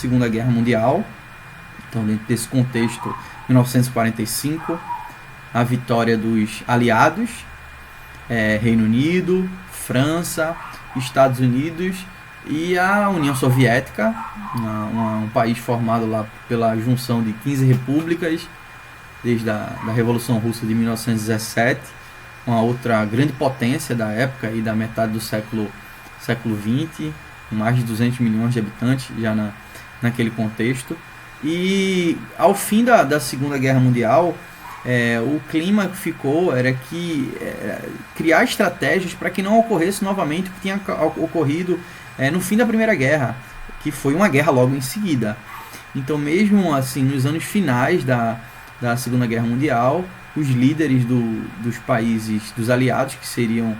Segunda Guerra Mundial. Então, dentro desse contexto, 1945, a vitória dos aliados, Reino Unido, França, Estados Unidos e a União Soviética, um país formado lá pela junção de 15 repúblicas, desde a da Revolução Russa de 1917, uma outra grande potência da época e da metade do século XX, com mais de 200 milhões de habitantes já naquele contexto. E ao fim da Segunda Guerra Mundial, o clima que ficou era que criar estratégias para que não ocorresse novamente o que tinha ocorrido no fim da Primeira Guerra, que foi uma guerra logo em seguida. Então, mesmo assim, nos anos finais da Segunda Guerra Mundial, os líderes dos países, dos aliados, que seriam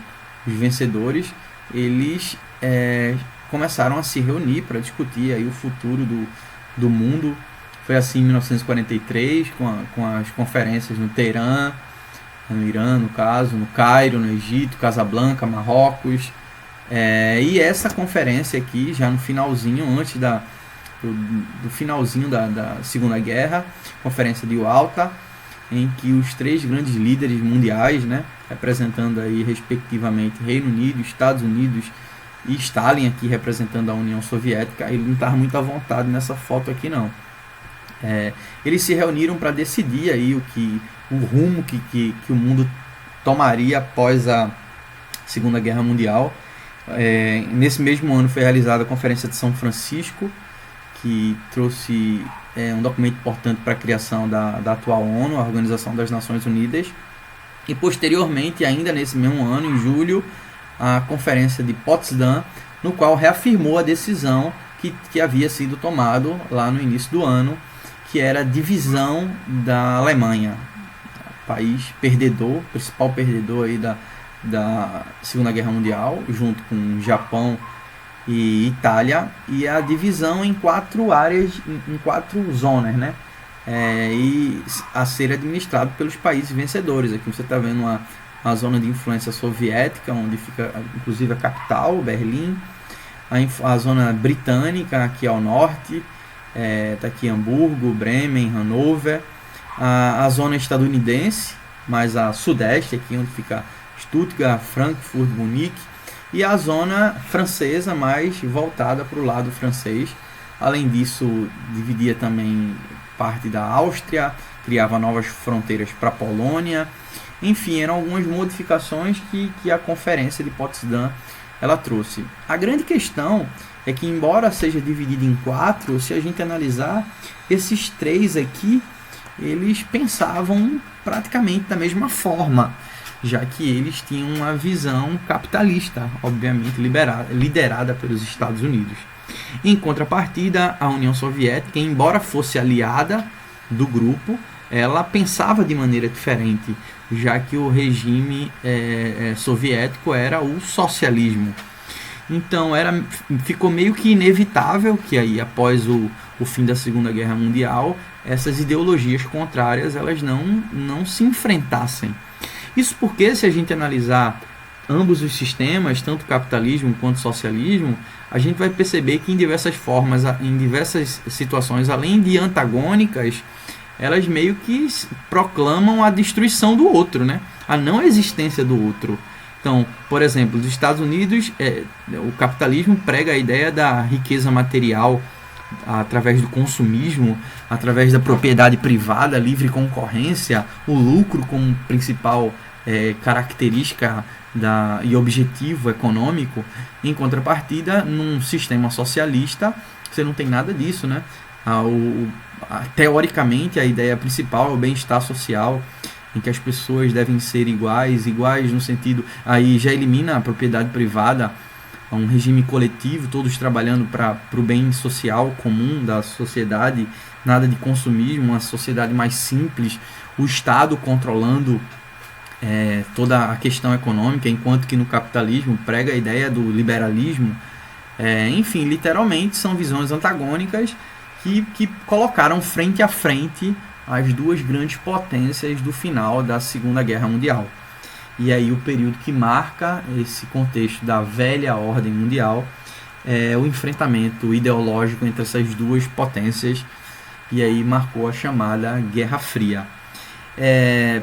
os vencedores, eles começaram a se reunir para discutir aí o futuro do mundo. Foi assim em 1943, com as conferências no Teherã, no Irã, no caso, no Cairo, no Egito, Casablanca, Marrocos. E essa conferência aqui, já no finalzinho, antes do finalzinho da Segunda Guerra, conferência de Yalta, em que os três grandes líderes mundiais, né, representando aí respectivamente Reino Unido, Estados Unidos e Stalin aqui representando a União Soviética, ele não estava muito à vontade nessa foto aqui não. Eles se reuniram para decidir aí o rumo que o mundo tomaria após a Segunda Guerra Mundial. Nesse mesmo ano foi realizada a Conferência de São Francisco, que trouxe um documento importante para a criação da atual ONU, a Organização das Nações Unidas. E posteriormente, ainda nesse mesmo ano, em julho, a Conferência de Potsdam, no qual reafirmou a decisão que havia sido tomado lá no início do ano, que era a divisão da Alemanha, país perdedor, principal perdedor aí da Segunda Guerra Mundial, junto com Japão e Itália, e a divisão em 4 áreas, em 4 zonas, né? E a ser administrado pelos países vencedores. Aqui você está vendo uma zona de influência soviética, onde fica inclusive a capital, Berlim, a zona britânica aqui ao norte, está aqui Hamburgo, Bremen, Hannover, a zona estadunidense, mais a sudeste, aqui onde fica Stuttgart, Frankfurt, Munique, e a zona francesa, mais voltada para o lado francês. Além disso, dividia também parte da Áustria, criava novas fronteiras para a Polônia. Enfim, eram algumas modificações que a Conferência de Potsdam ela trouxe. A grande questão é que, embora seja dividido em 4, se a gente analisar, esses 3 aqui, eles pensavam praticamente da mesma forma, já que eles tinham uma visão capitalista, obviamente liderada pelos Estados Unidos. Em contrapartida, a União Soviética, embora fosse aliada do grupo, ela pensava de maneira diferente, já que o regime soviético era o socialismo. Então ficou meio que inevitável que aí, após o fim da Segunda Guerra Mundial, essas ideologias contrárias elas não se enfrentassem. Isso porque, se a gente analisar ambos os sistemas, tanto capitalismo quanto socialismo, a gente vai perceber que em diversas formas, em diversas situações, além de antagônicas, elas meio que proclamam a destruição do outro, né? A não existência do outro. Então, por exemplo, nos Estados Unidos, o capitalismo prega a ideia da riqueza material através do consumismo, através da propriedade privada, livre concorrência, o lucro como principal característica e objetivo econômico. Em contrapartida, num sistema socialista, você não tem nada disso, né? Teoricamente, a ideia principal é o bem-estar social, em que as pessoas devem ser iguais no sentido, aí já elimina a propriedade privada, um regime coletivo, todos trabalhando para o bem social comum da sociedade, nada de consumismo, uma sociedade mais simples, o Estado controlando toda a questão econômica, enquanto que no capitalismo prega a ideia do liberalismo. Enfim, literalmente são visões antagônicas que colocaram frente a frente as duas grandes potências do final da Segunda Guerra Mundial. E aí o período que marca esse contexto da velha ordem mundial o enfrentamento ideológico entre essas duas potências, e aí marcou a chamada Guerra Fria.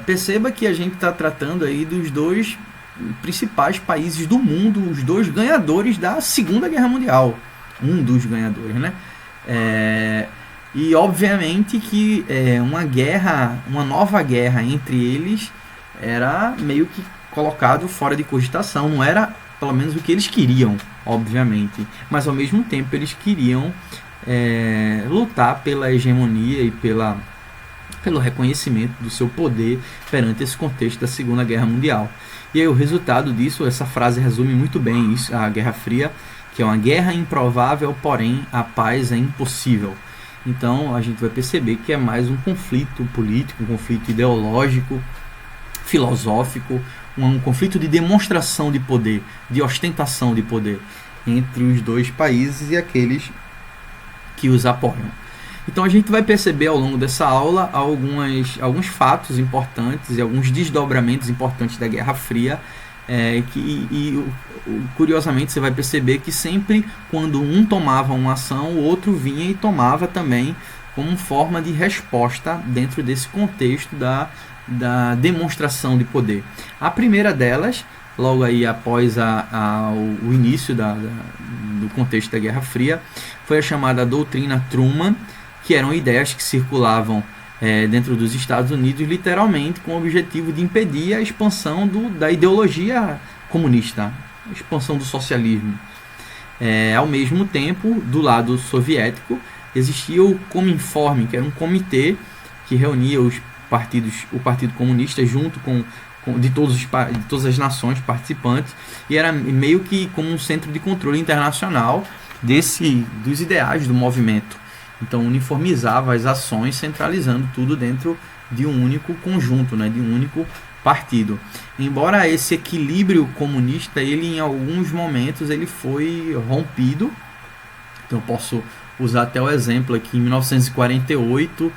Perceba que a gente está tratando aí dos dois principais países do mundo, os dois ganhadores da Segunda Guerra Mundial, um dos ganhadores, né? E obviamente que uma nova guerra entre eles era meio que colocado fora de cogitação, não era pelo menos o que eles queriam, obviamente, mas ao mesmo tempo eles queriam lutar pela hegemonia e pelo reconhecimento do seu poder perante esse contexto da Segunda Guerra Mundial. E aí o resultado disso, essa frase resume muito bem isso, a Guerra Fria, que é uma guerra improvável, porém a paz é impossível. Então a gente vai perceber que é mais um conflito político, um conflito ideológico, filosófico, um conflito de demonstração de poder, de ostentação de poder entre os dois países e aqueles que os apoiam. Então a gente vai perceber ao longo dessa aula alguns fatos importantes e alguns desdobramentos importantes da Guerra Fria, curiosamente você vai perceber que sempre quando um tomava uma ação, o outro vinha e tomava também como forma de resposta dentro desse contexto da demonstração de poder. A primeira delas, logo aí após o início do contexto da Guerra Fria, foi a chamada Doutrina Truman, que eram ideias que circulavam dentro dos Estados Unidos, literalmente com o objetivo de impedir a expansão da ideologia comunista, a expansão do socialismo. Ao mesmo tempo, do lado soviético, existia o Cominform, que era um comitê que reunia o Partido Comunista junto de todas as nações participantes, e era meio que como um centro de controle internacional dos ideais do movimento. Então uniformizava as ações, centralizando tudo dentro de um único conjunto, de um único partido. Embora esse equilíbrio comunista, ele em alguns momentos ele foi rompido. Então eu posso usar até o exemplo aqui, em 1948,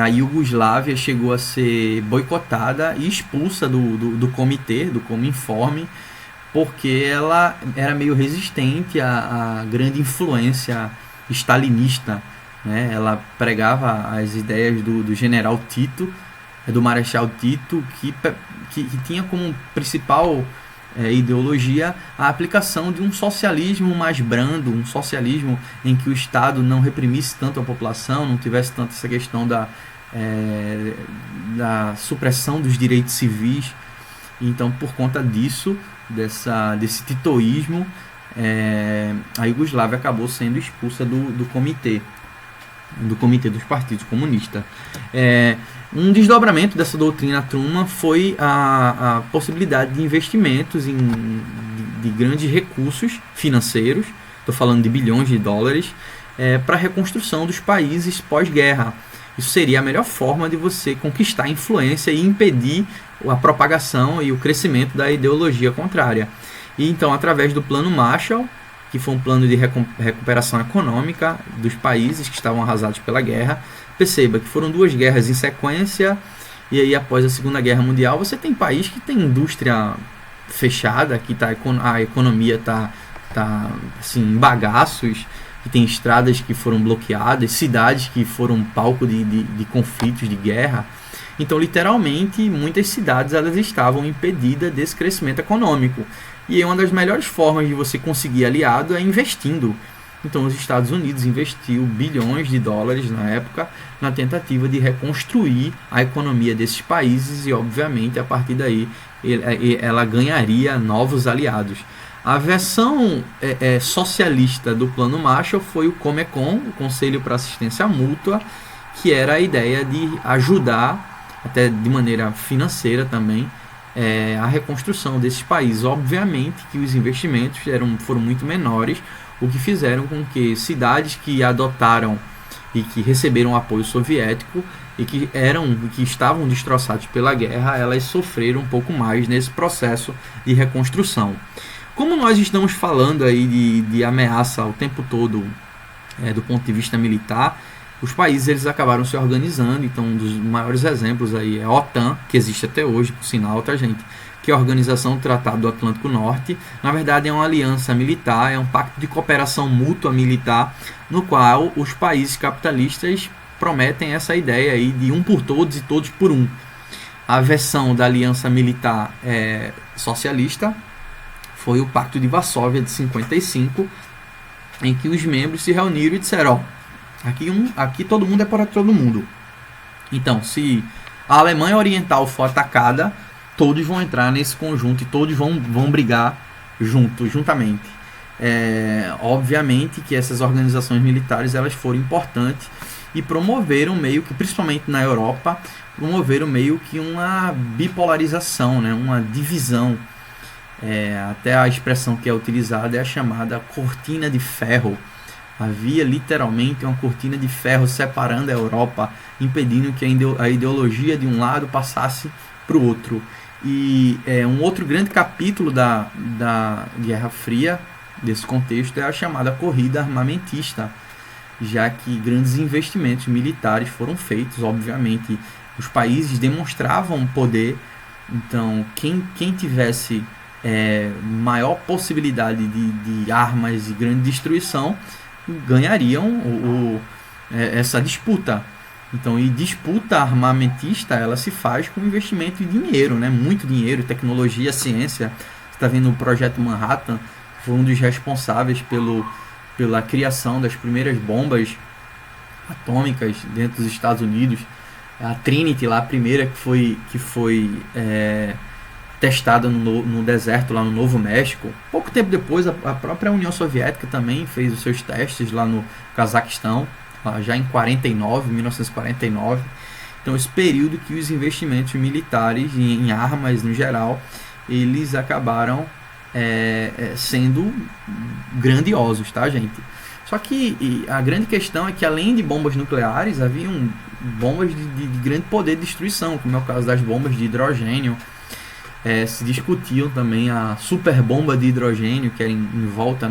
a Iugoslávia chegou a ser boicotada e expulsa do comitê, do Cominform, porque ela era meio resistente à grande influência stalinista. Ela pregava as ideias do general Tito, do marechal Tito, que tinha como principal ideologia a aplicação de um socialismo mais brando, um socialismo em que o Estado não reprimisse tanto a população, não tivesse tanto essa questão da supressão dos direitos civis. Então, por conta disso, desse titoísmo, a Iugoslávia acabou sendo expulsa do Comitê dos Partidos Comunistas. Um desdobramento dessa doutrina Truman foi a possibilidade de investimentos de grandes recursos financeiros, estou falando de bilhões de dólares, para a reconstrução dos países pós-guerra. Isso seria a melhor forma de você conquistar a influência e impedir a propagação e o crescimento da ideologia contrária. E então, através do Plano Marshall, que foi um plano de recuperação econômica dos países que estavam arrasados pela guerra. Perceba que foram 2 guerras em sequência, e aí após a Segunda Guerra Mundial você tem país que tem indústria fechada, que a economia está assim, em bagaços, que tem estradas que foram bloqueadas, cidades que foram palco de conflitos, de guerra. Então, literalmente, muitas cidades elas estavam impedidas desse crescimento econômico. E uma das melhores formas de você conseguir aliado é investindo. Então os Estados Unidos investiu bilhões de dólares na época na tentativa de reconstruir a economia desses países e, obviamente, a partir daí ela ganharia novos aliados. A versão socialista do Plano Marshall foi o Comecon, o Conselho para Assistência Mútua, que era a ideia de ajudar, até de maneira financeira também, a reconstrução desses países. Obviamente que os investimentos foram muito menores, o que fizeram com que cidades que adotaram e que receberam apoio soviético e que estavam destroçados pela guerra, elas sofreram um pouco mais nesse processo de reconstrução. Como nós estamos falando aí de ameaça o tempo todo do ponto de vista militar, os países eles acabaram se organizando. Então um dos maiores exemplos aí é a OTAN, que existe até hoje, por sinal, tá, gente? que é a Organização do Tratado do Atlântico Norte. Na verdade, é uma aliança militar, é um pacto de cooperação mútua militar, no qual os países capitalistas prometem essa ideia aí de um por todos e todos por um. A versão da aliança militar socialista foi o Pacto de Varsóvia de 55, em que os membros se reuniram e disseram: aqui todo mundo é para todo mundo. Então, se a Alemanha Oriental for atacada, todos vão entrar nesse conjunto e todos vão brigar juntamente. Obviamente que essas organizações militares elas foram importantes e promoveram meio que, principalmente na Europa, promoveram meio que uma bipolarização, né? Uma divisão. Até a expressão que é utilizada é a chamada cortina de ferro. Havia literalmente uma cortina de ferro separando a Europa, impedindo que a ideologia de um lado passasse para o outro. E um outro grande capítulo da Guerra Fria, desse contexto, é a chamada corrida armamentista, já que grandes investimentos militares foram feitos. Obviamente, os países demonstravam poder, então quem tivesse maior possibilidade de armas e grande destruição ganhariam essa disputa. Então, e disputa armamentista ela se faz com investimento de dinheiro, né? Muito dinheiro, tecnologia, ciência. Você está vendo o Projeto Manhattan, foi um dos responsáveis pela criação das primeiras bombas atômicas dentro dos Estados Unidos. A Trinity, lá, a primeira que foi testada no deserto, lá no Novo México. Pouco tempo depois, a própria União Soviética também fez os seus testes lá no Cazaquistão, já em 1949. Então, esse período que os investimentos militares em armas, no geral, eles acabaram sendo grandiosos, tá, gente? Só que a grande questão é que, além de bombas nucleares, haviam bombas de grande poder de destruição, como é o caso das bombas de hidrogênio. Se discutiam também a super bomba de hidrogênio, que era envolta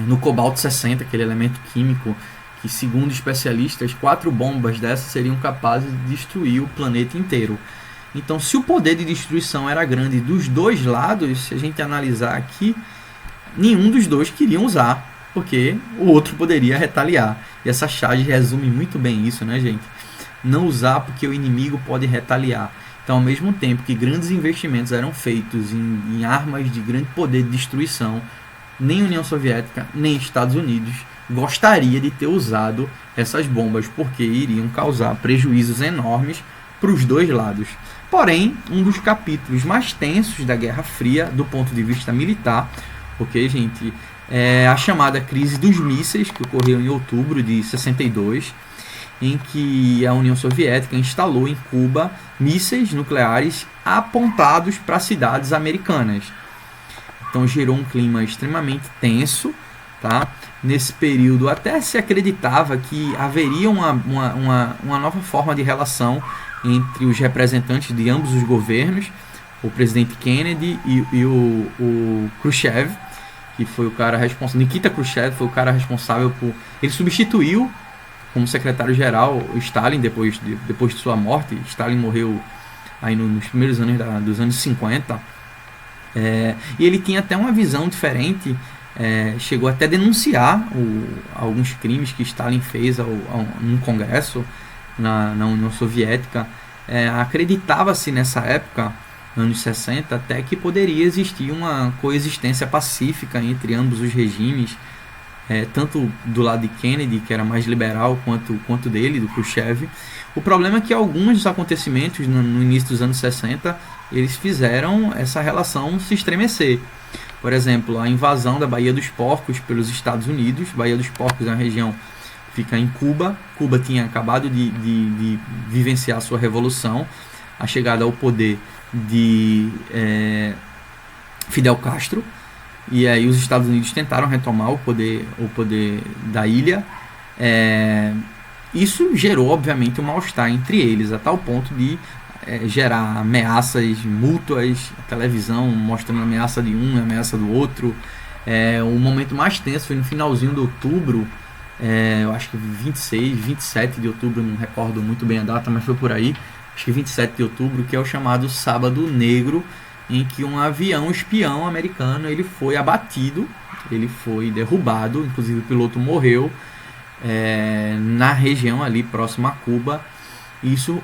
no cobalto 60, aquele elemento químico, que, segundo especialistas, 4 bombas dessas seriam capazes de destruir o planeta inteiro. Então, se o poder de destruição era grande dos dois lados, se a gente analisar aqui, nenhum dos dois queriam usar, porque o outro poderia retaliar. E essa charge resume muito bem isso, né, gente? Não usar porque o inimigo pode retaliar. Então, ao mesmo tempo que grandes investimentos eram feitos em armas de grande poder de destruição, nem União Soviética, nem Estados Unidos gostaria de ter usado essas bombas, porque iriam causar prejuízos enormes para os dois lados. Porém, um dos capítulos mais tensos da Guerra Fria, do ponto de vista militar, ok, gente, é a chamada crise dos mísseis, que ocorreu em outubro de 62, em que a União Soviética instalou em Cuba mísseis nucleares apontados para cidades americanas. Então gerou um clima extremamente tenso, tá? Nesse período até se acreditava que haveria uma nova forma de relação entre os representantes de ambos os governos, o presidente Kennedy e o Khrushchev, que foi o cara responsável. Nikita Khrushchev foi o cara responsável por... Ele substituiu como secretário-geral o Stalin depois de sua morte. Stalin morreu aí nos primeiros anos dos anos 50. E ele tinha até uma visão diferente, chegou até a denunciar alguns crimes que Stalin fez num congresso na União Soviética. Acreditava-se nessa época, anos 60, até que poderia existir uma coexistência pacífica entre ambos os regimes, tanto do lado de Kennedy, que era mais liberal, quanto dele, do Khrushchev. O problema é que alguns dos acontecimentos no início dos anos 60, eles fizeram essa relação se estremecer. Por exemplo, a invasão da Baía dos Porcos pelos Estados Unidos. Baía dos Porcos é uma região que fica em Cuba. Cuba tinha acabado de vivenciar sua revolução, a chegada ao poder de Fidel Castro. E aí os Estados Unidos tentaram retomar o poder da ilha. Isso gerou, obviamente, um mal-estar entre eles, a tal ponto de gerar ameaças mútuas, a televisão mostrando a ameaça de um e a ameaça do outro. O momento mais tenso foi no finalzinho de outubro, eu acho que 26, 27 de outubro, não recordo muito bem a data, mas foi por aí, acho que 27 de outubro, que é o chamado Sábado Negro, em que um avião espião americano ele foi abatido, ele foi derrubado, inclusive o piloto morreu na região ali próxima a Cuba. Isso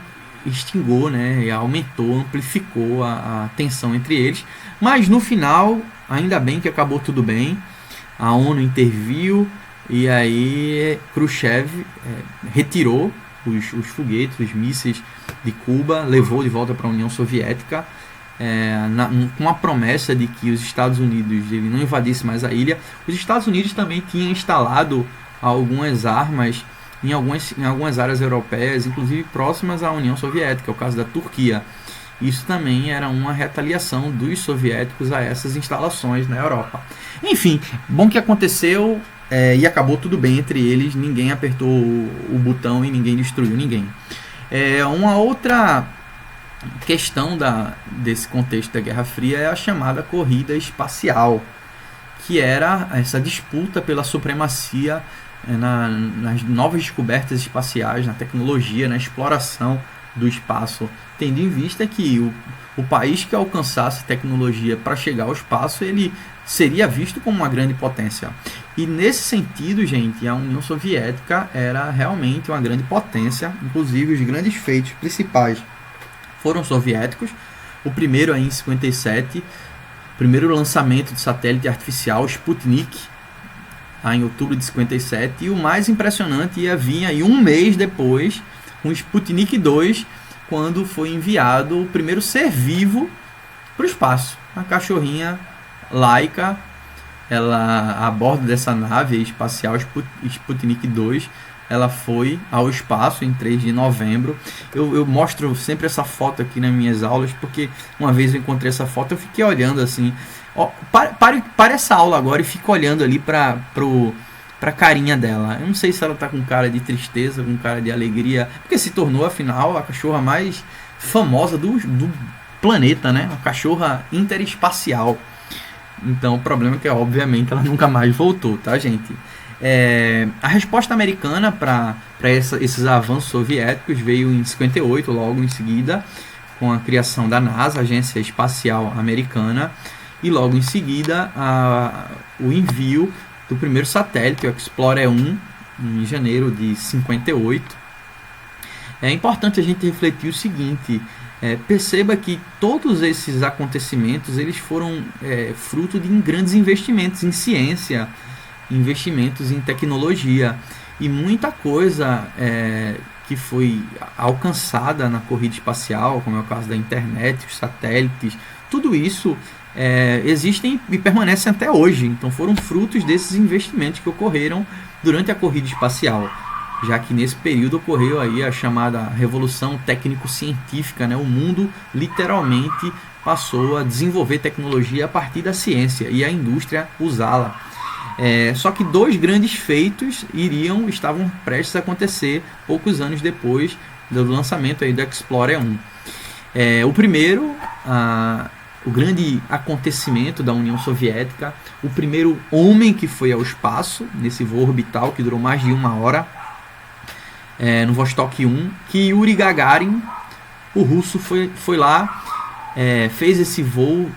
extingou, né, aumentou, amplificou a tensão entre eles, mas no final, ainda bem que acabou tudo bem, a ONU interviu e aí Khrushchev retirou os foguetes, os mísseis de Cuba, levou de volta para a União Soviética, com a promessa de que os Estados Unidos ele não invadisse mais a ilha. Os Estados Unidos também tinham instalado algumas armas em algumas áreas europeias, inclusive próximas à União Soviética, o caso da Turquia. Isso também era uma retaliação dos soviéticos a essas instalações na Europa. Enfim, bom que aconteceu e acabou tudo bem entre eles, ninguém apertou o botão e ninguém destruiu ninguém. Uma outra questão desse contexto da Guerra Fria é a chamada corrida espacial, que era essa disputa pela supremacia nas novas descobertas espaciais, na tecnologia, na exploração do espaço, tendo em vista que o país que alcançasse tecnologia para chegar ao espaço, ele seria visto como uma grande potência. E nesse sentido, gente, a União Soviética era realmente uma grande potência, inclusive os grandes feitos principais foram soviéticos. O primeiro em 57, o primeiro lançamento de satélite artificial, Sputnik, em outubro de 57, e o mais impressionante ia vir aí um mês depois, com o Sputnik 2, quando foi enviado o primeiro ser vivo para o espaço. A cachorrinha Laika, ela, a bordo dessa nave espacial Sputnik 2, ela foi ao espaço em 3 de novembro. Eu mostro sempre essa foto aqui nas minhas aulas, porque uma vez eu encontrei essa foto, eu fiquei olhando assim. Para essa aula agora e fica olhando ali para a carinha dela. Eu não sei se ela está com cara de tristeza, com cara de alegria, porque se tornou, afinal, a cachorra mais famosa do planeta, né? A cachorra interespacial. Então o problema é que, obviamente, ela nunca mais voltou, tá, gente? A resposta americana para esses avanços soviéticos veio em 58, logo em seguida, com a criação da NASA, Agência Espacial Americana, e logo em seguida o envio do primeiro satélite, o Explorer 1, em janeiro de 58. É importante a gente refletir o seguinte: perceba que todos esses acontecimentos eles foram fruto de grandes investimentos em ciência, investimentos em tecnologia, e muita coisa que foi alcançada na corrida espacial, como é o caso da internet, os satélites, tudo isso existem e permanecem até hoje. Então foram frutos desses investimentos que ocorreram durante a corrida espacial, já que nesse período ocorreu aí a chamada revolução técnico-científica, né? O mundo literalmente passou a desenvolver tecnologia a partir da ciência e a indústria usá-la. Só que dois grandes feitos estavam prestes a acontecer poucos anos depois do lançamento aí do Explorer 1. O primeiro, o grande acontecimento da União Soviética, o primeiro homem que foi ao espaço, nesse voo orbital que durou mais de 1 hora, no Vostok 1, que Yuri Gagarin, o russo, foi lá, fez esse voo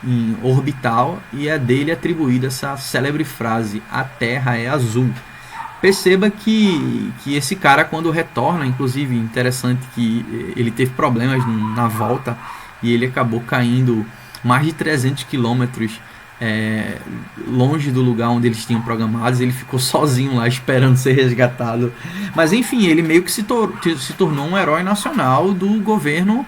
em orbital, e é dele atribuída essa célebre frase: a Terra é azul. Perceba que esse cara, quando retorna, inclusive interessante que ele teve problemas na volta e ele acabou caindo mais de 300 quilômetros longe do lugar onde eles tinham programados. Ele ficou sozinho lá esperando ser resgatado, mas enfim, ele meio que se tornou um herói nacional do governo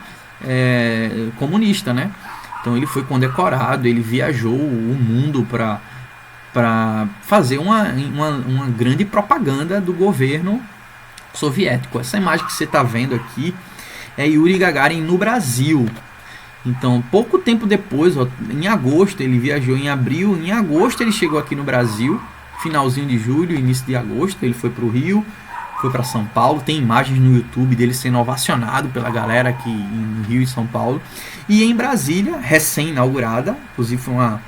comunista, né? Então ele foi condecorado, ele viajou o mundo para fazer uma grande propaganda do governo soviético. Essa imagem que você está vendo aqui é Yuri Gagarin no Brasil. Então, pouco tempo depois, em agosto, ele viajou em abril, em agosto ele chegou aqui no Brasil, finalzinho de julho, início de agosto, ele foi para o Rio, foi para São Paulo, tem imagens no YouTube dele sendo ovacionado pela galera aqui em Rio e São Paulo. E em Brasília, recém-inaugurada, inclusive foi uma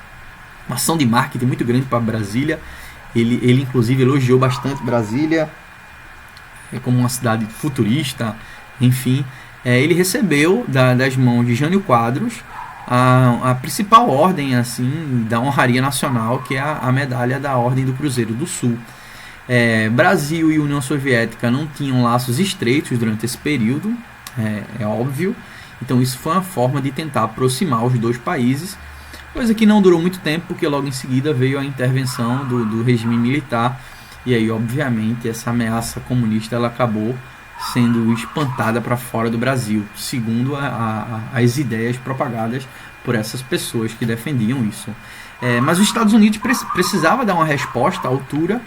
ação de marketing muito grande para Brasília. Ele inclusive elogiou bastante Brasília como uma cidade futurista, enfim. ele recebeu das mãos de Jânio Quadros a principal ordem assim da honraria nacional, que é a medalha da Ordem do Cruzeiro do Sul. Brasil e União Soviética não tinham laços estreitos durante esse período, é óbvio, então isso foi uma forma de tentar aproximar os dois países, coisa que não durou muito tempo, porque logo em seguida veio a intervenção do regime militar, e aí obviamente essa ameaça comunista ela acabou sendo espantada para fora do Brasil, segundo as ideias propagadas por essas pessoas que defendiam isso. Mas os Estados Unidos precisava dar uma resposta à altura.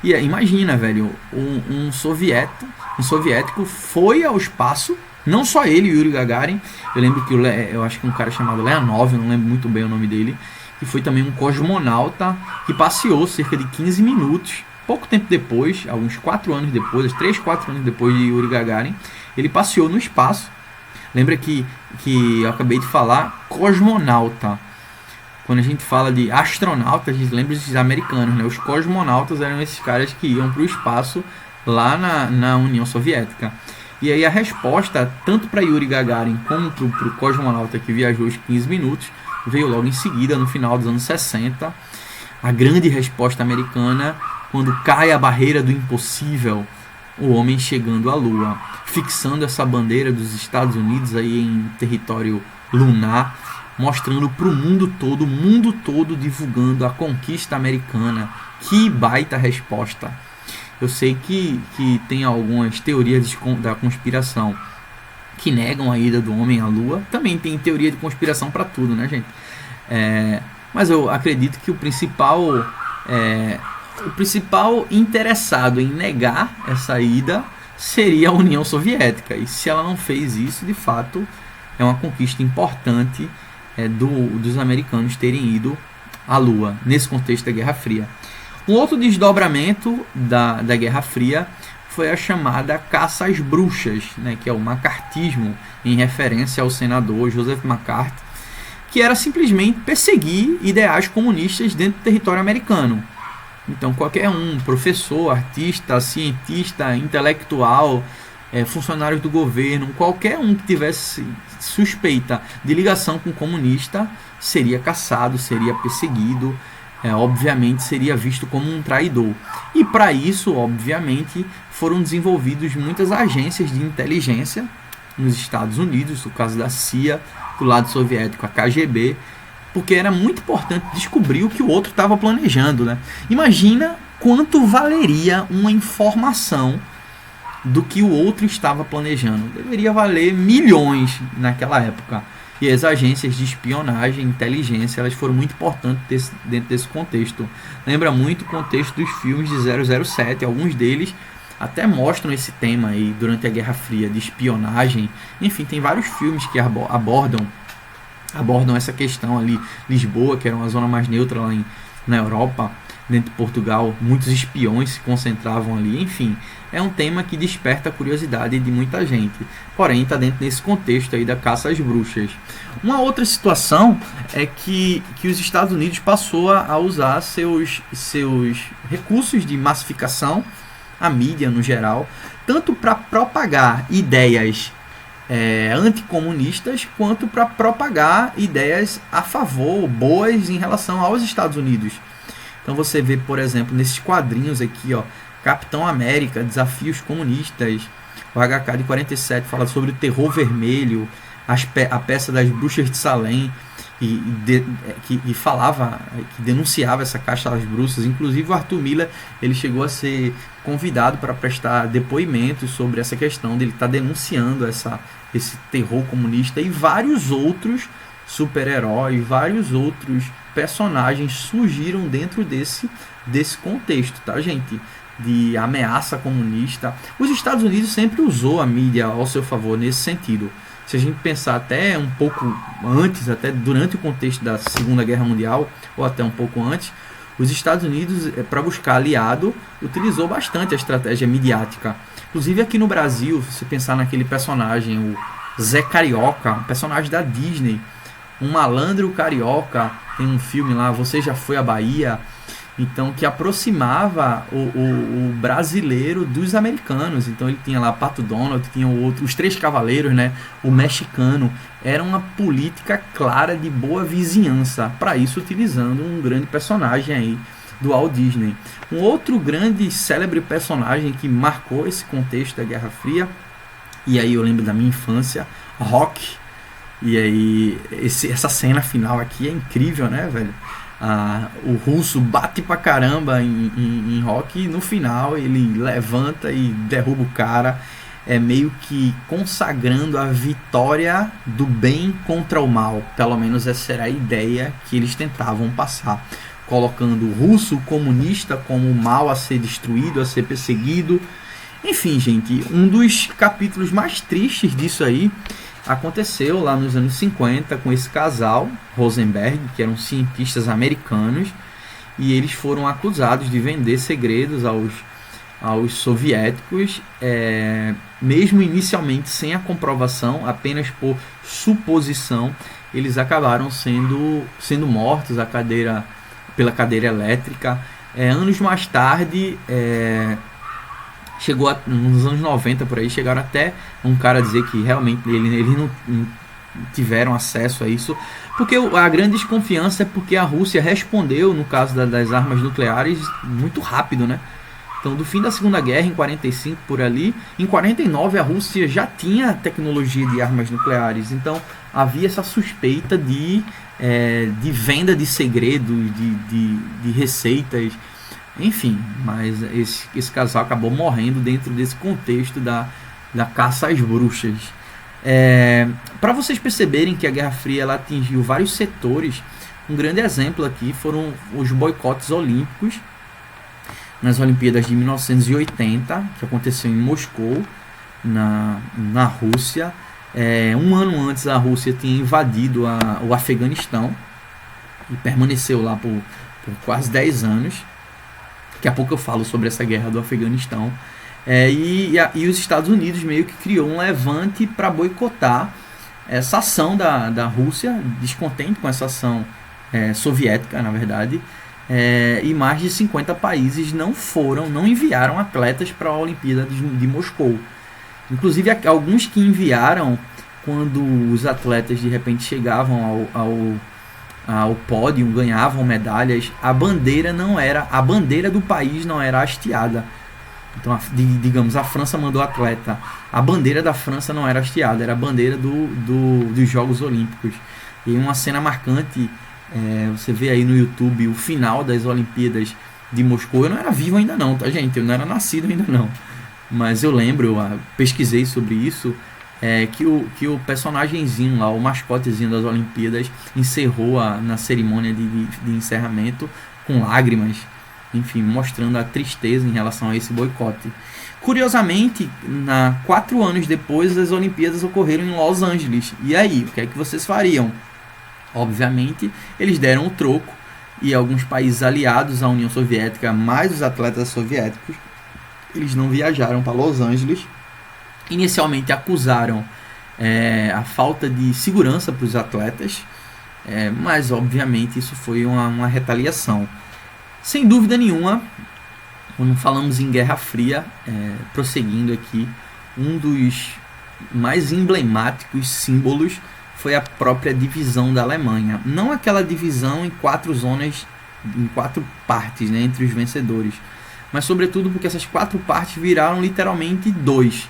E imagina, velho, um soviético foi ao espaço, não só ele, Yuri Gagarin. Eu lembro que eu acho que um cara chamado Leonov, eu não lembro muito bem o nome dele, que foi também um cosmonauta que passeou cerca de 15 minutos. Pouco tempo depois, alguns 4 anos depois, 3, 4 anos depois de Yuri Gagarin, ele passeou no espaço. Lembra que eu acabei de falar cosmonauta. Quando a gente fala de astronauta, a gente lembra dos americanos, né? Os cosmonautas eram esses caras que iam para o espaço lá na União Soviética. E aí a resposta, tanto para Yuri Gagarin como para o cosmonauta que viajou os 15 minutos, veio logo em seguida, no final dos anos 60. A grande resposta americana, quando cai a barreira do impossível, o homem chegando à Lua, fixando essa bandeira dos Estados Unidos aí em território lunar, mostrando para o mundo todo divulgando a conquista americana. Que baita resposta! Eu sei que tem algumas teorias da conspiração que negam a ida do homem à Lua. Também tem teoria de conspiração para tudo, né, gente? Mas eu acredito que o principal interessado em negar essa ida seria a União Soviética. E se ela não fez isso, de fato, é uma conquista importante dos americanos terem ido à Lua, nesse contexto da Guerra Fria. Um outro desdobramento da Guerra Fria foi a chamada caça às bruxas, né, que é o macartismo, em referência ao senador Joseph McCarthy, que era simplesmente perseguir ideais comunistas dentro do território americano. Então qualquer um, professor, artista, cientista, intelectual, funcionários do governo, qualquer um que tivesse suspeita de ligação com o comunista seria caçado, seria perseguido, obviamente seria visto como um traidor. E para isso, obviamente, foram desenvolvidas muitas agências de inteligência nos Estados Unidos, no caso da CIA, do lado soviético a KGB, porque era muito importante descobrir o que o outro estava planejando, né? Imagina quanto valeria uma informação do que o outro estava planejando. Deveria valer milhões naquela época. E as agências de espionagem e inteligência, elas foram muito importantes dentro desse contexto. Lembra muito o contexto dos filmes de 007, alguns deles até mostram esse tema aí durante a Guerra Fria, de espionagem. Enfim, tem vários filmes que abordam essa questão ali. Lisboa, que era uma zona mais neutra lá na Europa, dentro de Portugal, muitos espiões se concentravam ali. Enfim, é um tema que desperta a curiosidade de muita gente. Porém, está dentro desse contexto aí da caça às bruxas. Uma outra situação é que os Estados Unidos passou a usar seus recursos de massificação, a mídia no geral, tanto para propagar ideias anticomunistas, quanto para propagar ideias a favor, boas em relação aos Estados Unidos. Então você vê, por exemplo, nesses quadrinhos aqui, ó, Capitão América, Desafios Comunistas, o HQ de 47 fala sobre o terror vermelho, a peça das bruxas de Salem, que falava, que denunciava essa caça às bruxas. Inclusive o Arthur Miller, ele chegou a ser convidado para prestar depoimentos sobre essa questão dele estar denunciando esse terror comunista, e vários outros super-heróis, vários outros personagens surgiram dentro desse contexto, tá, gente? De ameaça comunista. Os Estados Unidos sempre usou a mídia ao seu favor nesse sentido. Se a gente pensar até um pouco antes, até durante o contexto da Segunda Guerra Mundial, ou até um pouco antes, os Estados Unidos, para buscar aliado, utilizou bastante a estratégia midiática. Inclusive aqui no Brasil, se você pensar naquele personagem, o Zé Carioca, um personagem da Disney, um malandro carioca, tem um filme lá, Você Já Foi à Bahia, então que aproximava o brasileiro dos americanos. Então ele tinha lá Pato Donald, tinha os Três Cavaleiros, né? O mexicano. Era uma política clara de boa vizinhança, para isso utilizando um grande personagem aí do Walt Disney. Um outro grande célebre personagem que marcou esse contexto da Guerra Fria, e aí eu lembro da minha infância, Rock. E aí essa cena final aqui é incrível, né, velho? O russo bate pra caramba em Rock, e no final ele levanta e derruba o cara, meio que consagrando a vitória do bem contra o mal. Pelo menos essa era a ideia que eles tentavam passar, colocando o russo comunista como o mal a ser destruído, a ser perseguido. Enfim, gente, um dos capítulos mais tristes disso aí aconteceu lá nos anos 50 com esse casal, Rosenberg, que eram cientistas americanos, e eles foram acusados de vender segredos aos soviéticos, mesmo inicialmente sem a comprovação, apenas por suposição. Eles acabaram sendo mortos pela cadeira elétrica. Anos mais tarde, nos anos 90 por aí, chegaram até um cara dizer que realmente eles não tiveram acesso a isso, porque a grande desconfiança é porque a Rússia respondeu, no caso das armas nucleares, muito rápido, né? Então, do fim da Segunda Guerra, em 45 por ali, em 49 a Rússia já tinha tecnologia de armas nucleares. Então, havia essa suspeita de venda de segredos, de receitas, enfim. Mas esse casal acabou morrendo dentro desse contexto da caça às bruxas. Para vocês perceberem que a Guerra Fria ela atingiu vários setores, um grande exemplo aqui foram os boicotes olímpicos nas Olimpíadas de 1980, que aconteceu em Moscou, na Rússia. Um ano antes, a Rússia tinha invadido o Afeganistão e permaneceu lá por quase 10 anos. Daqui a pouco eu falo sobre essa guerra do Afeganistão. E os Estados Unidos meio que criou um levante para boicotar essa ação da Rússia, descontente com essa ação soviética, na verdade. E mais de 50 países não enviaram atletas para a Olimpíada de Moscou. Inclusive, alguns que enviaram, quando os atletas de repente chegavam ao pódio, ganhavam medalhas, a bandeira do país não era hasteada. Então, digamos, a França mandou atleta, a bandeira da França não era hasteada, era a bandeira dos Jogos Olímpicos. E uma cena marcante, você vê aí no YouTube o final das Olimpíadas de Moscou. Eu não era vivo ainda não, tá, gente? Eu não era nascido ainda não. Mas eu lembro, eu pesquisei sobre isso, que o personagemzinho lá, o mascotezinho das Olimpíadas, encerrou na cerimônia de encerramento com lágrimas, enfim, mostrando a tristeza em relação a esse boicote. Curiosamente, 4 anos depois, as Olimpíadas ocorreram em Los Angeles. E aí, o que é que vocês fariam? Obviamente, eles deram o troco, e alguns países aliados à União Soviética, mais os atletas soviéticos, eles não viajaram para Los Angeles. Inicialmente acusaram a falta de segurança para os atletas, mas obviamente isso foi uma retaliação. Sem dúvida nenhuma, quando falamos em Guerra Fria, prosseguindo aqui, um dos mais emblemáticos símbolos foi a própria divisão da Alemanha. Não aquela divisão em 4 zonas, em 4 partes, né, entre os vencedores, mas sobretudo porque essas 4 partes viraram literalmente 2.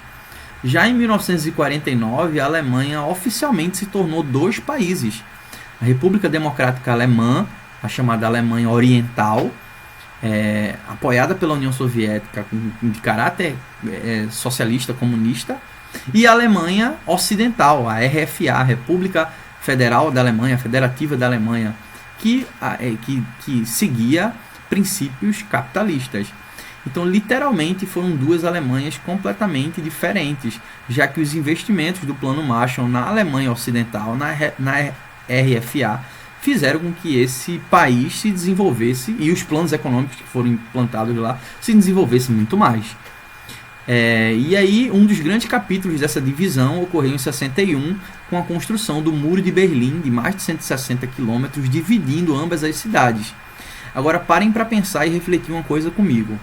Já em 1949, a Alemanha oficialmente se tornou 2 países. A República Democrática Alemã, a chamada Alemanha Oriental, apoiada pela União Soviética, de caráter socialista, comunista, e a Alemanha Ocidental, a RFA, a República Federal da Alemanha, Federativa da Alemanha, que seguia princípios capitalistas. Então, literalmente, foram 2 Alemanhas completamente diferentes, já que os investimentos do Plano Marshall na Alemanha Ocidental, na RFA, fizeram com que esse país se desenvolvesse, e os planos econômicos que foram implantados lá se desenvolvessem muito mais. E aí, um dos grandes capítulos dessa divisão ocorreu em 61, com a construção do Muro de Berlim, de mais de 160 quilômetros, dividindo ambas as cidades. Agora parem para pensar e refletir uma coisa comigo.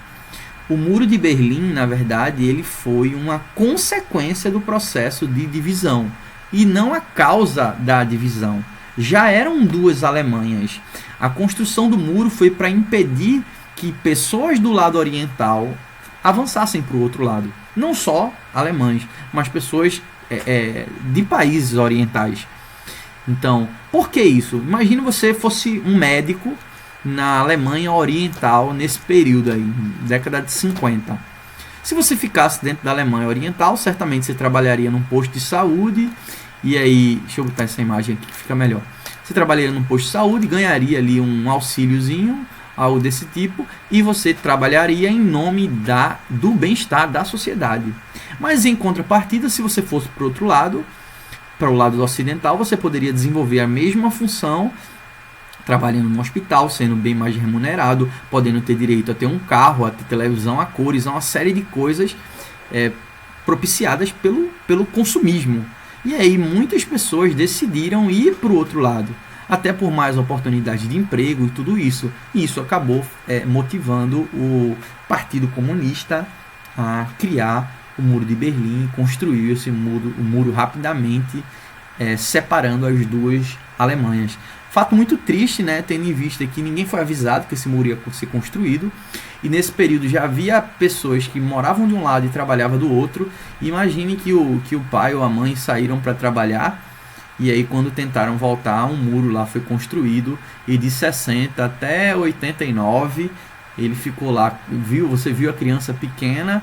O Muro de Berlim, na verdade, ele foi uma consequência do processo de divisão e não a causa da divisão. Já eram duas Alemanhas. A construção do muro foi para impedir que pessoas do lado oriental avançassem para o outro lado. Não só alemães, mas pessoas de países orientais. Então, por que isso? Imagine você fosse um médico na Alemanha Oriental nesse período aí, década de 50. Se você ficasse dentro da Alemanha Oriental, certamente você trabalharia num posto de saúde, e aí, deixa eu botar essa imagem aqui que fica melhor. Você trabalharia num posto de saúde, ganharia ali um auxíliozinho, algo desse tipo, e você trabalharia em nome do bem-estar da sociedade. Mas em contrapartida, se você fosse para o outro lado, para o lado ocidental, você poderia desenvolver a mesma função, trabalhando no hospital, sendo bem mais remunerado, podendo ter direito a ter um carro, a ter televisão a cores, a uma série de coisas propiciadas pelo consumismo. E aí muitas pessoas decidiram ir para o outro lado, até por mais oportunidades de emprego e tudo isso. E isso acabou motivando o Partido Comunista a criar o Muro de Berlim, construiu esse muro, o muro rapidamente, separando as duas Alemanhas. Fato muito triste, né, tendo em vista que ninguém foi avisado que esse muro ia ser construído, e nesse período já havia pessoas que moravam de um lado e trabalhavam do outro. Imagine que o pai ou a mãe saíram para trabalhar, e aí quando tentaram voltar, um muro lá foi construído, e de 60 até 89 ele ficou lá. Você viu a criança pequena,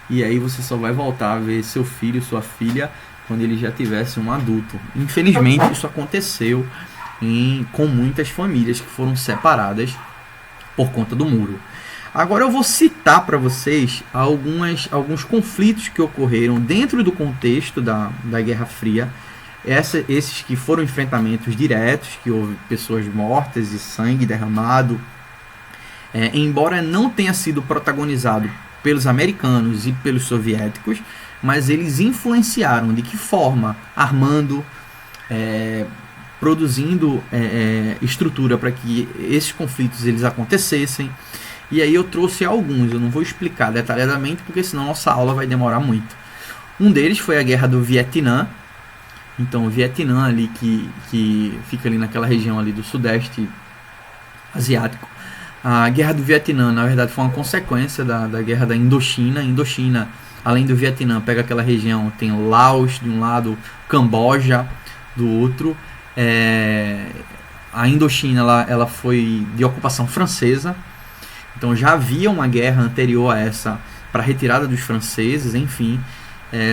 e aí você só vai voltar a ver seu filho, sua filha, quando ele já tivesse um adulto. Infelizmente isso aconteceu com muitas famílias que foram separadas por conta do muro. Agora eu vou citar para vocês alguns conflitos que ocorreram dentro do contexto da Guerra Fria. Esses que foram enfrentamentos diretos, que houve pessoas mortas e sangue derramado, embora não tenha sido protagonizado pelos americanos e pelos soviéticos, mas eles influenciaram. De que forma? Armando, produzindo estrutura para que esses conflitos eles acontecessem. E aí eu trouxe alguns, eu não vou explicar detalhadamente, porque senão nossa aula vai demorar muito. Um deles foi a Guerra do Vietnã. Então o Vietnã ali, que fica ali naquela região ali do Sudeste Asiático. A Guerra do Vietnã, na verdade, foi uma consequência da Guerra da Indochina. Indochina, além do Vietnã, pega aquela região, tem Laos de um lado, Camboja do outro. A Indochina ela foi de ocupação francesa, então já havia uma guerra anterior a essa para a retirada dos franceses, enfim.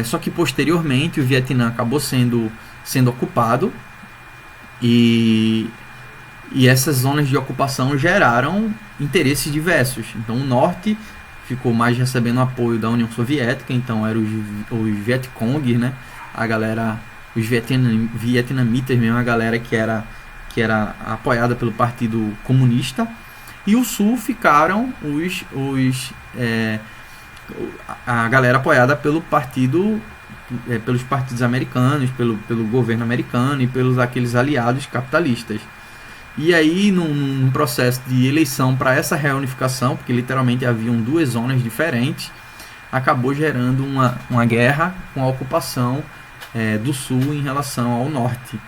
Só que posteriormente o Vietnã acabou sendo ocupado, e essas zonas de ocupação geraram interesses diversos. Então o norte ficou mais recebendo apoio da União Soviética, então eram os Vietcong, né? A galera, os vietnamitas mesmo, a galera que era apoiada pelo Partido Comunista. E o sul ficaram a galera apoiada pelos partidos americanos, pelo governo americano e pelos aqueles aliados capitalistas. E aí, num processo de eleição para essa reunificação, porque literalmente haviam duas zonas diferentes, acabou gerando uma guerra com a ocupação do sul em relação ao norte.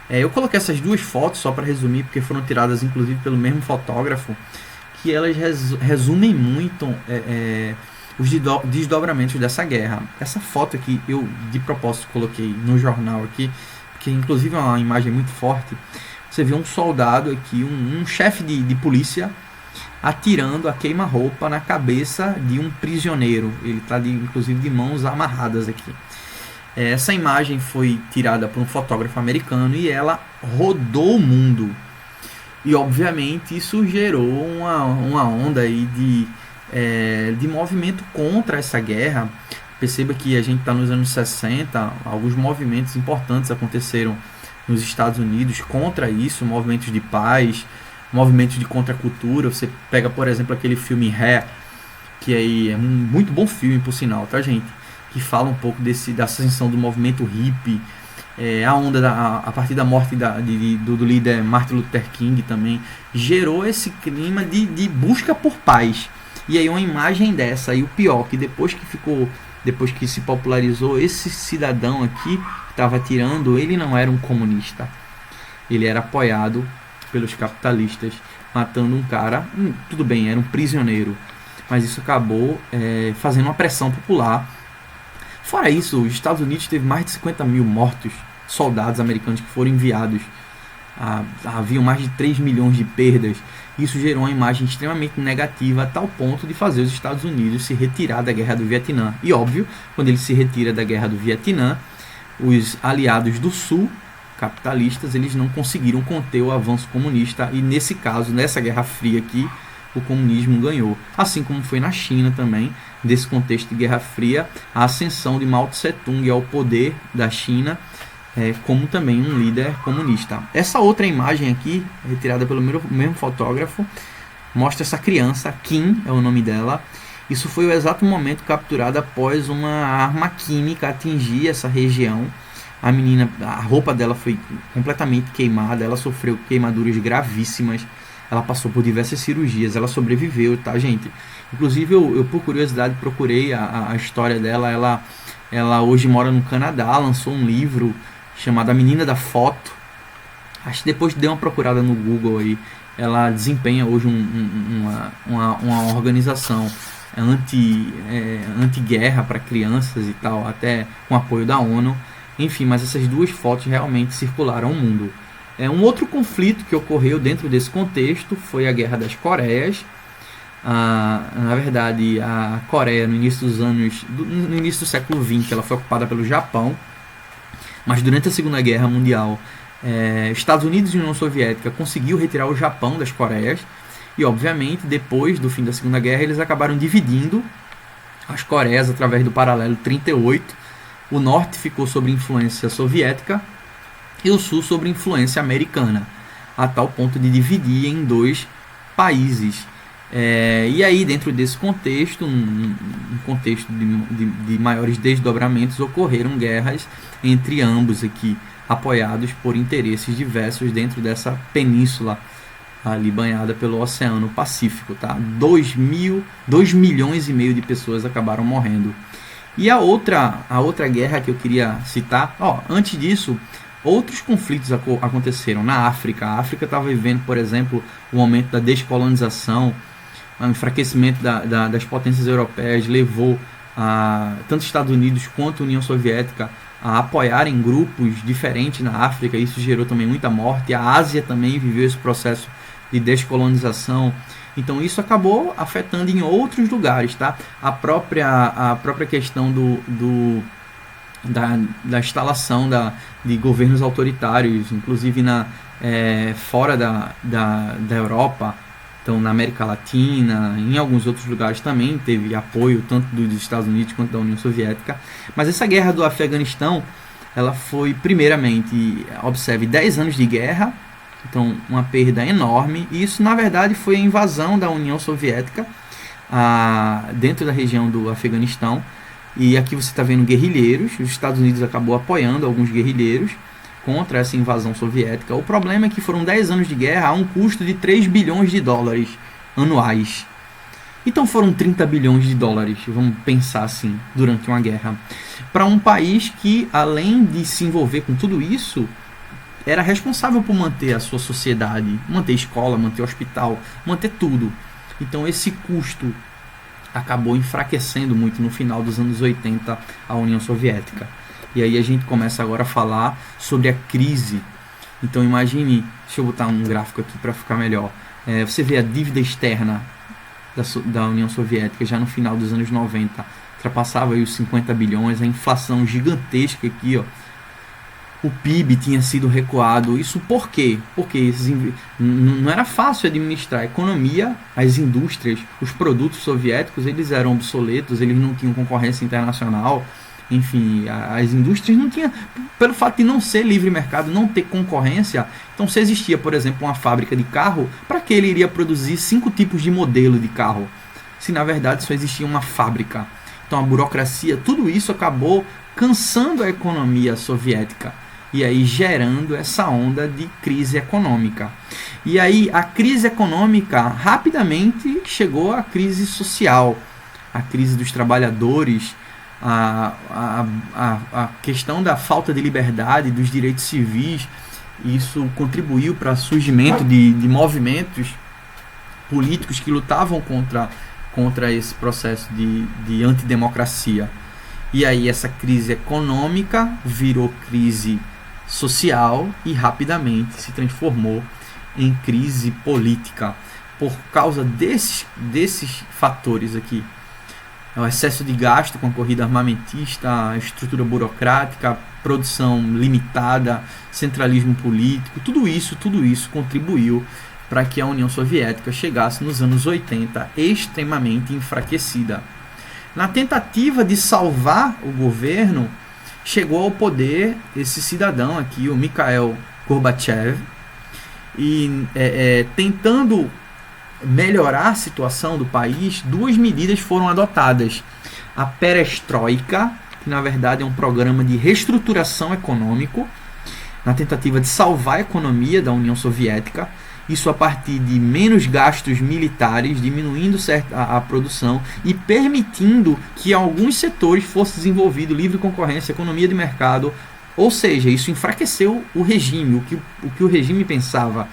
Eu coloquei essas duas fotos só para resumir, porque foram tiradas inclusive pelo mesmo fotógrafo, que elas resumem muito os desdobramentos dessa guerra. Essa foto aqui eu de propósito coloquei no jornal aqui, porque inclusive é uma imagem muito forte. Você vê um soldado aqui, um chefe de polícia, atirando a queima-roupa na cabeça de um prisioneiro. Ele está inclusive de mãos amarradas aqui. Essa imagem foi tirada por um fotógrafo americano e ela rodou o mundo. E obviamente isso gerou uma onda aí de movimento contra essa guerra. Perceba que a gente está nos anos 60, alguns movimentos importantes aconteceram nos Estados Unidos contra isso, movimentos de paz, movimentos de contracultura. Você pega, por exemplo, aquele filme Hair, que aí é um muito bom filme, por sinal, tá, gente? Que fala um pouco dessa ascensão do movimento hippie, a onda a partir da morte do líder Martin Luther King também gerou esse clima de busca por paz. E aí uma imagem dessa, e o pior, que depois que se popularizou, esse cidadão aqui que estava atirando, ele não era um comunista, ele era apoiado pelos capitalistas, matando um cara, tudo bem, era um prisioneiro, mas isso acabou fazendo uma pressão popular. Fora isso, os Estados Unidos teve mais de 50 mil mortos, soldados americanos que foram enviados. Havia mais de 3 milhões de perdas. Isso gerou uma imagem extremamente negativa, a tal ponto de fazer os Estados Unidos se retirar da guerra do Vietnã. E óbvio, quando ele se retira da guerra do Vietnã, os aliados do Sul, capitalistas, eles não conseguiram conter o avanço comunista. E nesse caso, nessa Guerra Fria aqui, o comunismo ganhou. Assim como foi na China também, desse contexto de Guerra Fria, a ascensão de Mao Tse Tung ao poder da China, como também um líder comunista. Essa outra imagem aqui, retirada pelo mesmo fotógrafo, mostra essa criança, Kim é o nome dela. Isso foi o exato momento capturado após uma arma química atingir essa região. A menina, a roupa dela foi completamente queimada, ela sofreu queimaduras gravíssimas, ela passou por diversas cirurgias, ela sobreviveu, tá, gente? Inclusive, eu por curiosidade procurei a história dela. Ela hoje mora no Canadá, lançou um livro chamado A Menina da Foto. Acho que depois dei uma procurada no Google aí. Ela desempenha hoje uma organização anti-guerra para crianças e tal, até com apoio da ONU. Enfim, mas essas duas fotos realmente circularam o mundo. Um outro conflito que ocorreu dentro desse contexto foi a Guerra das Coreias. Na verdade, a Coreia, no início do século XX, ela foi ocupada pelo Japão. Mas durante a Segunda Guerra Mundial, Estados Unidos e União Soviética conseguiu retirar o Japão das Coreias. E, obviamente, depois do fim da Segunda Guerra, eles acabaram dividindo as Coreias através do paralelo 38. O norte ficou sob influência soviética e o sul sob influência americana, a tal ponto de dividir em dois países. E aí, dentro desse contexto, um contexto de maiores desdobramentos, ocorreram guerras entre ambos aqui, apoiados por interesses diversos dentro dessa península ali banhada pelo Oceano Pacífico, tá? 2 milhões e meio de pessoas acabaram morrendo. E a outra guerra que eu queria citar, antes disso, outros conflitos aconteceram na África. A África estava vivendo, por exemplo, o momento da descolonização. O enfraquecimento das potências europeias levou tanto Estados Unidos quanto a União Soviética a apoiarem grupos diferentes na África. Isso gerou também muita morte. A Ásia também viveu esse processo de descolonização. Então isso acabou afetando em outros lugares, tá? A própria questão da instalação de governos autoritários, inclusive fora da Europa. Então, na América Latina, em alguns outros lugares também teve apoio tanto dos Estados Unidos quanto da União Soviética. Mas essa guerra do Afeganistão, ela foi primeiramente, observe, 10 anos de guerra, então uma perda enorme. E isso, na verdade, foi a invasão da União Soviética dentro da região do Afeganistão. E aqui você está vendo guerrilheiros, os Estados Unidos acabou apoiando alguns guerrilheiros contra essa invasão soviética. O problema é que foram 10 anos de guerra a um custo de 3 bilhões de dólares anuais. Então foram 30 bilhões de dólares, vamos pensar assim, durante uma guerra. Para um país que, além de se envolver com tudo isso, era responsável por manter a sua sociedade, manter escola, manter hospital, manter tudo. Então esse custo acabou enfraquecendo muito no final dos anos 80 a União Soviética. E aí a gente começa agora a falar sobre a crise. Então imagine, deixa eu botar um gráfico aqui para ficar melhor. Você vê a dívida externa da União Soviética já no final dos anos 90, ultrapassava aí os 50 bilhões, a inflação gigantesca aqui, o PIB tinha sido recuado. Isso por quê? Porque não era fácil administrar a economia, as indústrias, os produtos soviéticos, eles eram obsoletos, eles não tinham concorrência internacional. Enfim, as indústrias não tinham, pelo fato de não ser livre mercado, não ter concorrência. Então, se existia, por exemplo, uma fábrica de carro, para que ele iria produzir 5 tipos de modelo de carro, se na verdade só existia uma fábrica? Então, a burocracia, tudo isso acabou cansando a economia soviética. e aí gerando essa onda de crise econômica. E aí a crise econômica rapidamente chegou à crise social, a crise dos trabalhadores, a questão da falta de liberdade, dos direitos civis. Isso contribuiu para o surgimento de movimentos políticos que lutavam contra esse processo de antidemocracia. E aí essa crise econômica virou crise social e rapidamente se transformou em crise política por causa desses fatores aqui. O excesso de gasto com a corrida armamentista, a estrutura burocrática, produção limitada, centralismo político, tudo isso contribuiu para que a União Soviética chegasse nos anos 80 extremamente enfraquecida. Na tentativa de salvar o governo, chegou ao poder esse cidadão aqui, o Mikhail Gorbachev, e tentando melhorar a situação do país, duas medidas foram adotadas. A perestroika, que na verdade é um programa de reestruturação econômico, na tentativa de salvar a economia da União Soviética, isso a partir de menos gastos militares, diminuindo a produção e permitindo que alguns setores fossem desenvolvidos, livre concorrência, economia de mercado, ou seja, isso enfraqueceu o regime, o que o regime pensava.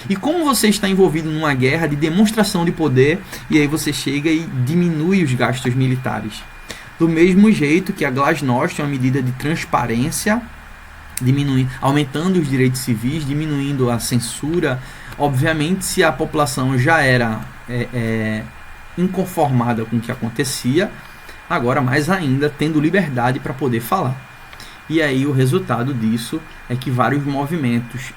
E como você está envolvido numa guerra de demonstração de poder, e aí você chega e diminui os gastos militares. Do mesmo jeito que a Glasnost é uma medida de transparência, aumentando os direitos civis, diminuindo a censura. Obviamente, se a população já era inconformada com o que acontecia, agora mais ainda tendo liberdade para poder falar. E aí o resultado disso é que vários movimentos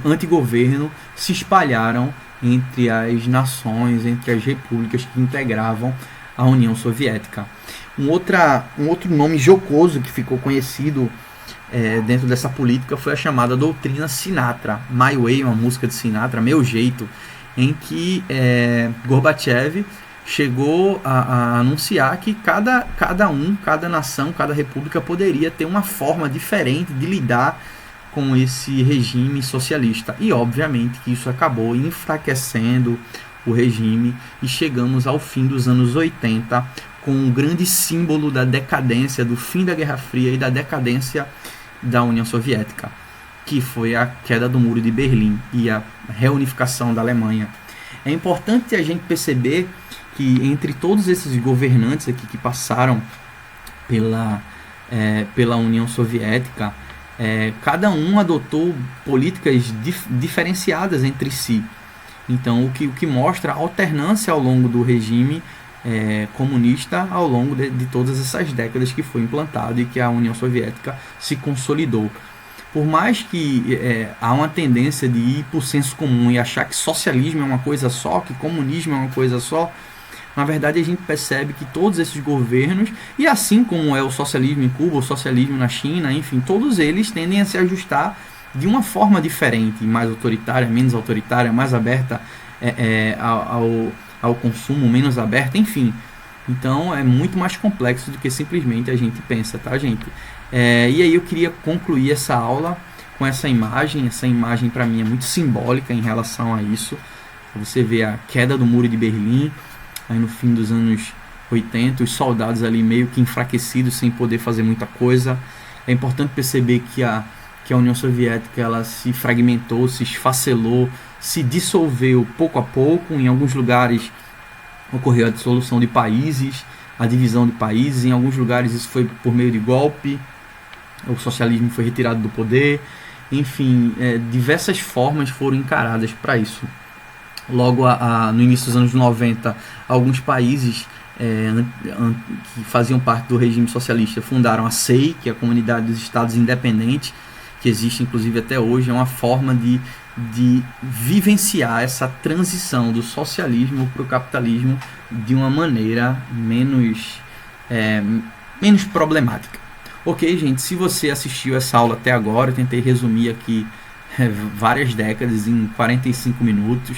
anti-governo se espalharam entre as nações, entre as repúblicas que integravam a União Soviética. Um outro nome jocoso que ficou conhecido dentro dessa política foi a chamada doutrina Sinatra, My Way, uma música de Sinatra, Meu Jeito, em que Gorbachev chegou a anunciar que cada nação, cada república poderia ter uma forma diferente de lidar com esse regime socialista. E obviamente que isso acabou enfraquecendo o regime e chegamos ao fim dos anos 80 com um grande símbolo da decadência, do fim da Guerra Fria e da decadência da União Soviética, que foi a queda do Muro de Berlim e a reunificação da Alemanha. É importante a gente perceber que entre todos esses governantes aqui que passaram pela União Soviética, cada um adotou políticas diferenciadas entre si. Então, o que mostra a alternância ao longo do regime comunista ao longo de todas essas décadas que foi implantado e que a União Soviética se consolidou. Por mais que há uma tendência de ir por senso comum e achar que socialismo é uma coisa só, que comunismo é uma coisa só, na verdade a gente percebe que todos esses governos, e assim como é o socialismo em Cuba, o socialismo na China, enfim, todos eles tendem a se ajustar de uma forma diferente, mais autoritária, menos autoritária, mais aberta ao consumo, menos aberta, enfim. Então é muito mais complexo do que simplesmente a gente pensa, tá, gente? E aí eu queria concluir essa aula com essa imagem para mim é muito simbólica em relação a isso. Você vê a queda do Muro de Berlim, aí no fim dos anos 80, os soldados ali meio que enfraquecidos, sem poder fazer muita coisa. É importante perceber que a União Soviética ela se fragmentou, se esfacelou, se dissolveu pouco a pouco. Em alguns lugares ocorreu a dissolução de países, a divisão de países. Em alguns lugares isso foi por meio de golpe, o socialismo foi retirado do poder. Enfim, diversas formas foram encaradas para isso. Logo no início dos anos 90, alguns países que faziam parte do regime socialista fundaram a CEI, que é a Comunidade dos Estados Independentes, que existe inclusive até hoje. É uma forma de vivenciar essa transição do socialismo para o capitalismo de uma maneira menos problemática. Ok, gente, se você assistiu essa aula até agora, eu tentei resumir aqui várias décadas em 45 minutos.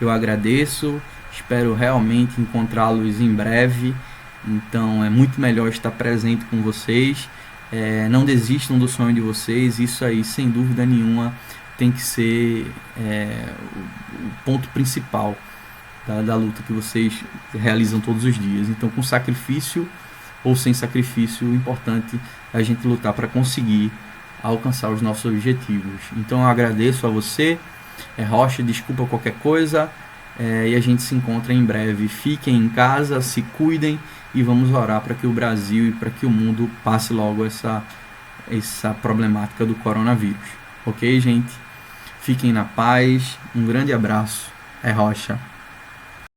Eu agradeço, espero realmente encontrá-los em breve. Então é muito melhor estar presente com vocês. Não desistam do sonho de vocês. Isso aí, sem dúvida nenhuma, tem que ser o ponto principal da luta que vocês realizam todos os dias. Então, com sacrifício ou sem sacrifício, o importante é a gente lutar para conseguir alcançar os nossos objetivos. Então, eu agradeço a você, Rocha, desculpa qualquer coisa, e a gente se encontra em breve. Fiquem em casa, se cuidem e vamos orar para que o Brasil e para que o mundo passe logo essa problemática do coronavírus. Ok, gente? Fiquem na paz, um grande abraço, Rocha.